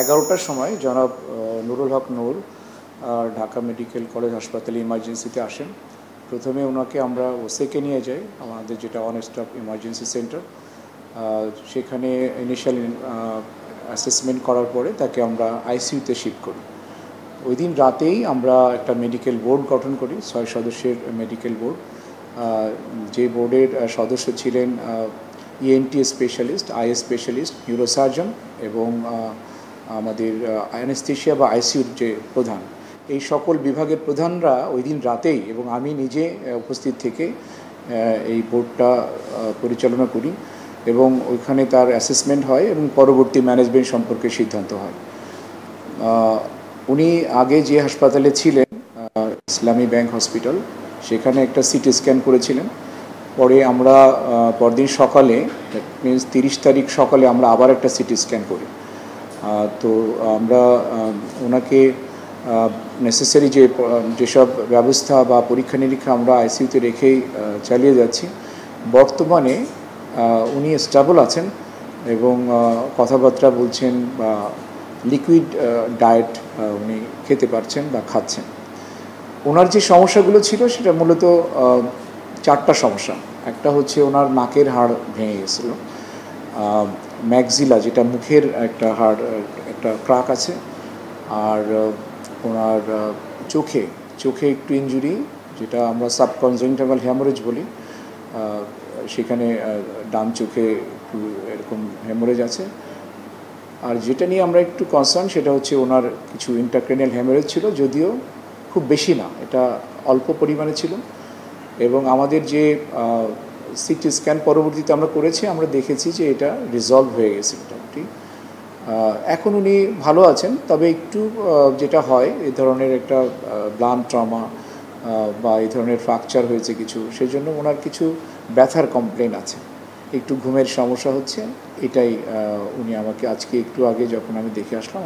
11টার সময় জনাব নুরুল হক নূর Dhaka medical college হাসপাতালে ইমার্জেন্সিতে আসেন। প্রথমে ওনাকে আমরা ওসেকে নিয়ে যাই, আমাদের যেটা অন স্টপ ইমার্জেন্সি সেন্টার। সেখানে ইনিশিয়াল অ্যাসেসমেন্ট করার পরে তাকে আমরা আইসিইউতে শিফট করি। ওই দিন রাতেই আমরা একটা মেডিকেল বোর্ড গঠন করি, 6 সদস্যের মেডিকেল বোর্ড। যে বোর্ডের সদস্য ছিলেন ENT specialist, eye specialist, neurosurgeon এবং আমাদের অ্যানেস্থেশিয়া বা আইসিইউর যে প্রধান, এই সকল বিভাগের প্রধানরা ওই দিন রাতেই এবং আমি নিজে উপস্থিত থেকে এই বোর্ডটা পরিচালনা করি এবং ওইখানে তার অ্যাসেসমেন্ট হয় এবং পরবর্তী ম্যানেজমেন্ট সম্পর্কে সিদ্ধান্ত হয়। উনি আগে যে হাসপাতালে ছিলেন, ইসলামী ব্যাংক হসপিটাল, সেখানে একটা সিটি স্ক্যান করেছিলেন। পরে আমরা পরদিন সকালে, মিনস 30 তারিখ সকালে আমরা আবার একটা সিটি স্ক্যান করি। তো আমরা ওনাকে নেসেসারি যেসব ব্যবস্থা বা পরীক্ষা নিরীক্ষা আমরা আইসিইউতে রেখেই চালিয়ে যাচ্ছি। বর্তমানে উনি স্টেবল আছেন এবং কথাবার্তা বলছেন বা লিকুইড ডায়েট উনি খেতে পারছেন বা খাচ্ছেন। ওনার যে সমস্যাগুলো ছিল সেটা মূলত 4টা সমস্যা। একটা হচ্ছে ওনার নাকের হাড় ভেঙে গেছিলো, ম্যাক্সিলা যেটা মুখের একটা হাড়, একটা ক্রাক আছে। আর ওনার চোখে একটু ইনজুরি, যেটা আমরা সাবকনজাংটিভাল হ্যামোরেজ বলি। সেখানে ডান চোখে একটু এরকম হ্যামোরেজ আছে। আর যেটা নিয়ে আমরা একটু কনসার্ন সেটা হচ্ছে ওনার কিছু ইন্ট্রাক্রেনিয়াল হ্যামোরেজ ছিল, যদিও খুব বেশি না, এটা অল্প পরিমাণে ছিল। এবং আমাদের যে সিটি স্ক্যান পরবর্তীতে আমরা করেছি, আমরা দেখেছি যে এটা রিজলভ হয়ে গেছে মোটামুটি। এখন উনি ভালো আছেন, তবে একটু যেটা হয় এই ধরনের একটা ব্লান্ট ট্রমা বা এই ধরনের ফ্র্যাকচার হয়েছে কিছু, সেই জন্য ওনার কিছু ব্যথার কমপ্লেন আছে, একটু ঘুমের সমস্যা হচ্ছে। এটাই উনি আমাকে আজকে একটু আগে যখন আমি দেখে আসলাম